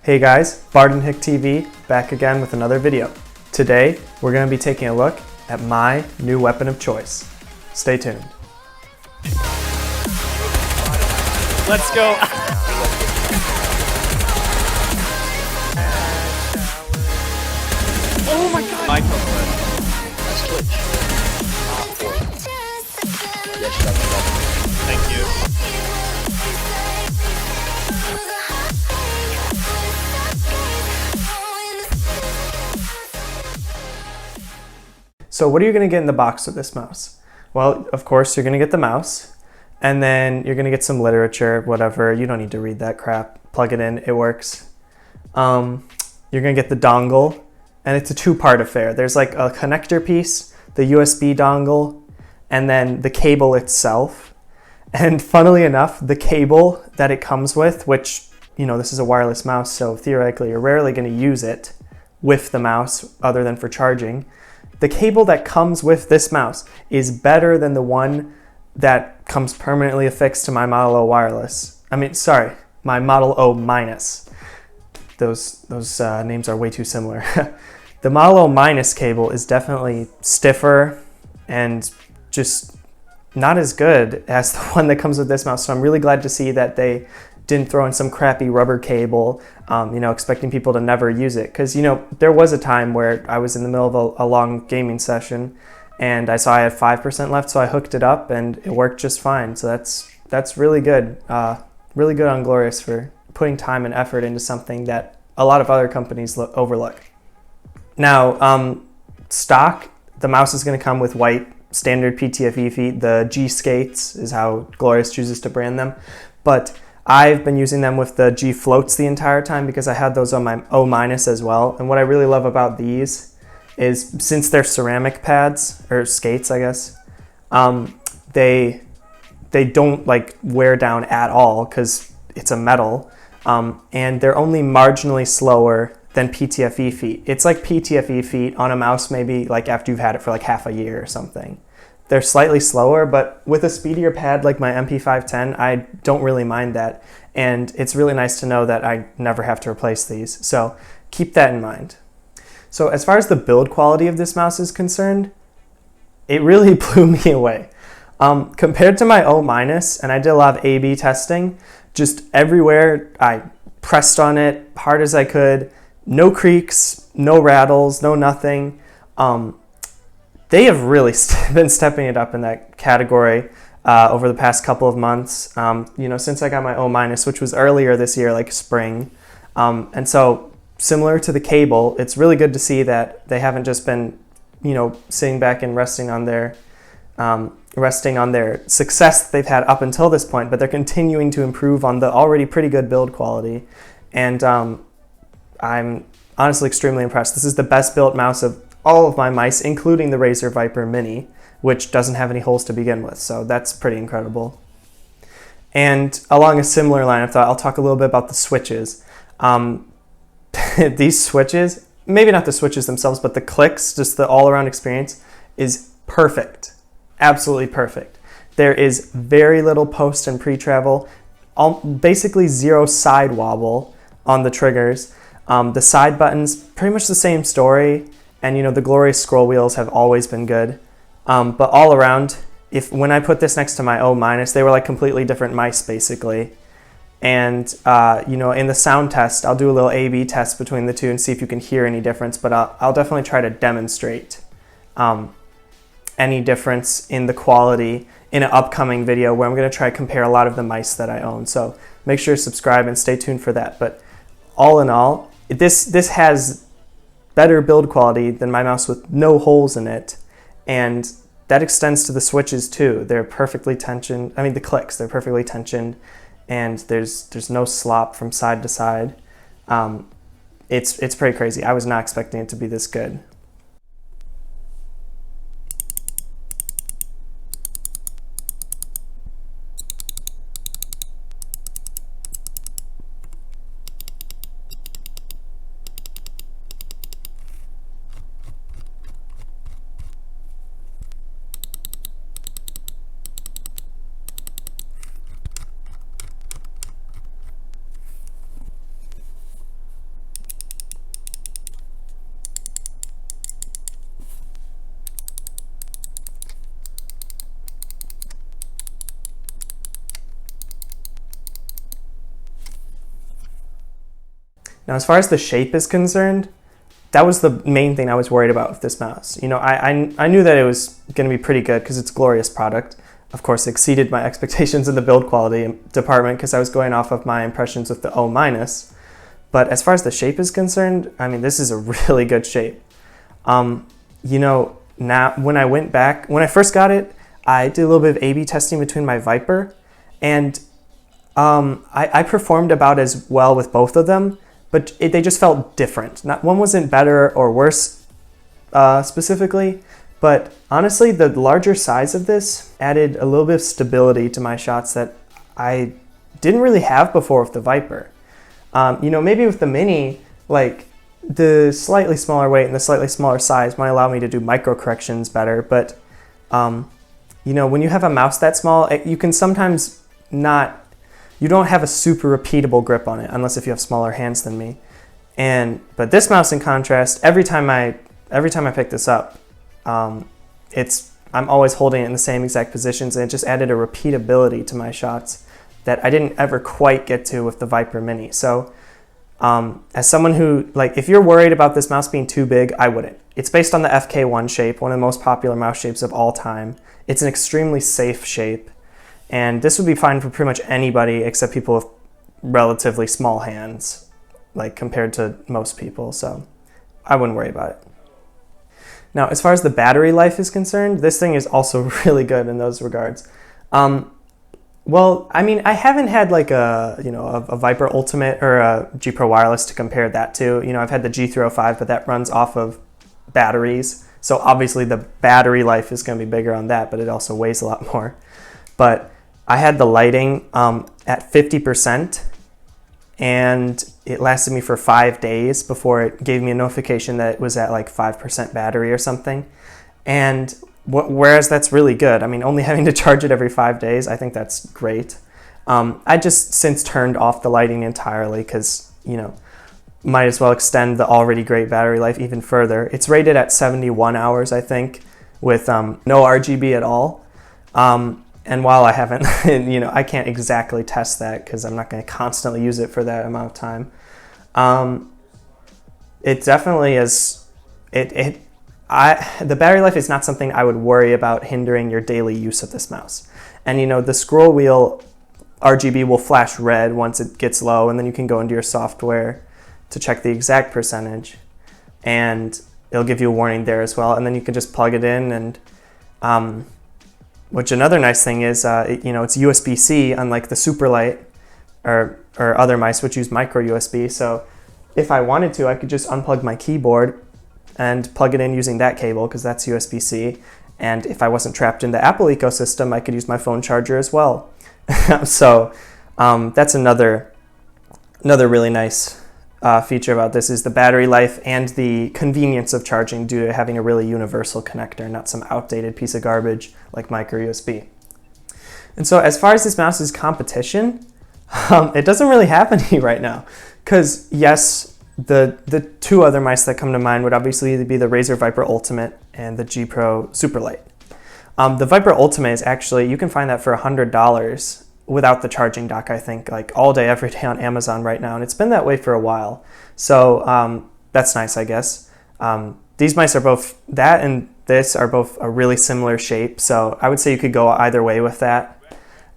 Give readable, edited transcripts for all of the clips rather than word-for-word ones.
Hey guys, Barden Hick TV back again with another video. Today we're going to be taking a look at my new weapon of choice. Stay tuned. Let's go. Oh my god. Microphone. That's Twitch. Thank you. So what are you going to get in the box with this mouse? Well, of course, you're going to get the mouse, and then you're going to get some literature, whatever. You don't need to read that crap. Plug it in, it works. You're going to get the dongle, and it's a two-part affair. There's like a connector piece, the USB dongle, and then the cable itself. And funnily enough, the cable that it comes with, which, you know, this is a wireless mouse, so theoretically you're rarely going to use it with the mouse other than for charging. The cable that comes with this mouse is better than the one that comes permanently affixed to my Model O wireless. My Model O minus. Those names are way too similar. The Model O minus cable is definitely stiffer and just not as good as the one that comes with this mouse. So I'm really glad to see that they didn't throw in some crappy rubber cable, expecting people to never use it. Because, there was a time where I was in the middle of a long gaming session and I saw I had 5% left, so I hooked it up and it worked just fine. So that's really good. Really good on Glorious for putting time and effort into something that a lot of other companies overlook. Now, stock, the mouse is going to come with white standard PTFE feet. The G Skates is how Glorious chooses to brand them. But I've been using them with the G Floats the entire time because I had those on my O minus as well. And what I really love about these is, since they're ceramic pads, or skates I guess, they don't like wear down at all because it's a metal, and they're only marginally slower than PTFE feet. It's like PTFE feet on a mouse maybe like after you've had it for like half a year or something. They're slightly slower, but with a speedier pad like my MP510, I don't really mind that. And it's really nice to know that I never have to replace these. So keep that in mind. So as far as the build quality of this mouse is concerned, it really blew me away. Compared to my O minus, and I did a lot of A/B testing, just everywhere I pressed on it hard as I could, no creaks, no rattles, no nothing. They have really been stepping it up in that category over the past couple of months, since I got my O minus, which was earlier this year, like spring. And so similar to the cable, it's really good to see that they haven't just been, sitting back and resting on their success that they've had up until this point, but they're continuing to improve on the already pretty good build quality. And I'm honestly extremely impressed. This is the best built mouse of all of my mice, including the Razer Viper Mini, which doesn't have any holes to begin with, so that's pretty incredible. And along a similar line of thought, I'll talk a little bit about the switches. These switches, maybe not the switches themselves, but the clicks, just the all-around experience is perfect, absolutely perfect. There is very little post and pre-travel, basically zero side wobble on the triggers. The side buttons, pretty much the same story. And the Glorious scroll wheels have always been good. But all around, when I put this next to my O minus, they were like completely different mice basically. And in the sound test, I'll do a little A/B test between the two and see if you can hear any difference. But I'll definitely try to demonstrate any difference in the quality in an upcoming video where I'm going to try to compare a lot of the mice that I own. So make sure to subscribe and stay tuned for that. But all in all, this has better build quality than my mouse with no holes in it, and that extends to the switches too. They're perfectly tensioned. The clicks, they're perfectly tensioned, and there's no slop from side to side. It's pretty crazy. I was not expecting it to be this good. Now, as far as the shape is concerned, that was the main thing I was worried about with this mouse. You know, I knew that it was going to be pretty good because it's a glorious product. Of course, it exceeded my expectations in the build quality department because I was going off of my impressions with the O-. But as far as the shape is concerned, I mean, this is a really good shape. You know, now when I first got it, I did a little bit of A/B testing between my Viper, and I performed about as well with both of them, but they just felt different. One wasn't better or worse specifically, but honestly, the larger size of this added a little bit of stability to my shots that I didn't really have before with the Viper. You know, maybe with the Mini, like the slightly smaller weight and the slightly smaller size might allow me to do micro corrections better, but you know, when you have a mouse that small, you can sometimes you don't have a super repeatable grip on it, unless if you have smaller hands than me. But this mouse, in contrast, every time I pick this up, I'm always holding it in the same exact positions, and it just added a repeatability to my shots that I didn't ever quite get to with the Viper Mini. So as someone who, like, if you're worried about this mouse being too big, I wouldn't. It's based on the FK1 shape, one of the most popular mouse shapes of all time. It's an extremely safe shape, and this would be fine for pretty much anybody except people with relatively small hands, like compared to most people, so I wouldn't worry about it. Now, as far as the battery life is concerned, this thing is also really good in those regards. Well, I mean, I haven't had like a Viper Ultimate or a G Pro Wireless to compare that to. You know, I've had the G305, but that runs off of batteries. So obviously the battery life is going to be bigger on that, but it also weighs a lot more. But I had the lighting at 50%, and it lasted me for 5 days before it gave me a notification that it was at like 5% battery or something. And whereas that's really good. I mean, only having to charge it every 5 days, I think that's great. I just since turned off the lighting entirely because, you know, might as well extend the already great battery life even further. It's rated at 71 hours, I think, with no RGB at all. And while I haven't, you know, I can't exactly test that because I'm not going to constantly use it for that amount of time. It definitely is, the battery life is not something I would worry about hindering your daily use of this mouse. And you know, the scroll wheel RGB will flash red once it gets low, and then you can go into your software to check the exact percentage, and it'll give you a warning there as well. And then you can just plug it in, and which another nice thing is, you know, it's USB-C, unlike the Superlight or other mice which use micro USB. So if I wanted to, I could just unplug my keyboard and plug it in using that cable because that's USB-C. And if I wasn't trapped in the Apple ecosystem, I could use my phone charger as well. So that's another really nice feature about this is the battery life and the convenience of charging due to having a really universal connector, not some outdated piece of garbage like micro USB. And so as far as this mouse's competition, it doesn't really have any right now because yes, the two other mice that come to mind would obviously be the Razer Viper Ultimate and the G Pro Superlight. The Viper Ultimate is actually, you can find that for $100 without the charging dock, I think, like all day, every day on Amazon right now. And it's been that way for a while. So that's nice, I guess. These mice are both, that and this are both a really similar shape. So I would say you could go either way with that.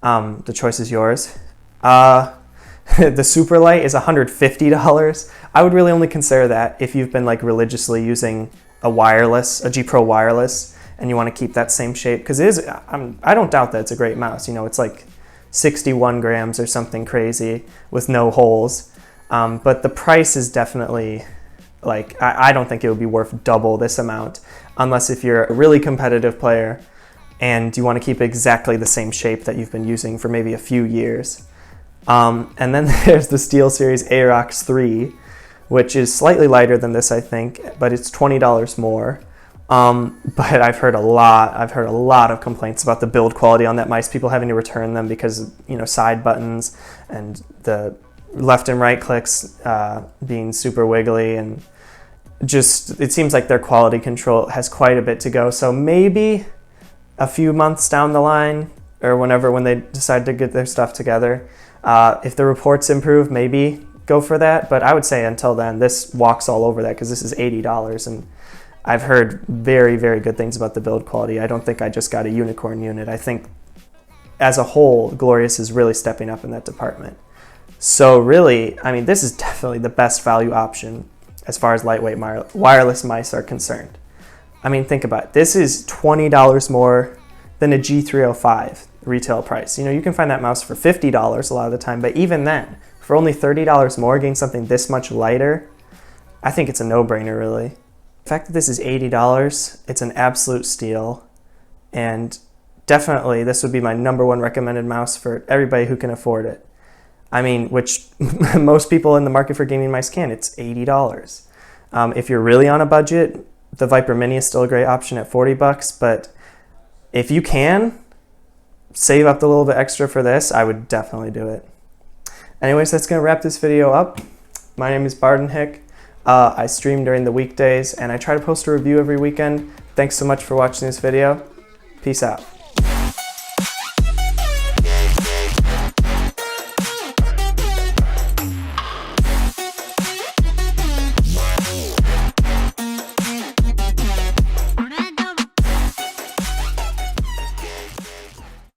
The choice is yours. The Superlight is $150. I would really only consider that if you've been like religiously using a G Pro wireless, and you want to keep that same shape, because it is, I don't doubt that it's a great mouse. You know, it's like 61 grams or something crazy with no holes. But the price is definitely like, I don't think it would be worth double this amount unless if you're a really competitive player and you want to keep exactly the same shape that you've been using for maybe a few years. And then there's the SteelSeries Aerox 3, which is slightly lighter than this, I think, but it's $20 more. But I've heard a lot of complaints about the build quality on that mice, people having to return them because, you know, side buttons and the left and right clicks being super wiggly, and just, it seems like their quality control has quite a bit to go. So maybe a few months down the line, or when they decide to get their stuff together, if the reports improve, maybe go for that. But I would say until then, this walks all over that because this is $80, and I've heard very, very good things about the build quality. I don't think I just got a unicorn unit. I think as a whole, Glorious is really stepping up in that department. So really, I mean, this is definitely the best value option as far as lightweight wireless mice are concerned. I mean, think about it. This is $20 more than a G305 retail price. You know, you can find that mouse for $50 a lot of the time, but even then, for only $30 more, getting something this much lighter, I think it's a no-brainer, really. The fact that this is $80, it's an absolute steal, and definitely this would be my #1 recommended mouse for everybody who can afford it. I mean, which most people in the market for gaming mice can. It's $80. If you're really on a budget, the Viper Mini is still a great option at $40, but if you can save up a little bit extra for this, I would definitely do it. Anyways, that's going to wrap this video up. My name is Bardenhick. I stream during the weekdays, and I try to post a review every weekend. Thanks so much for watching this video. Peace out.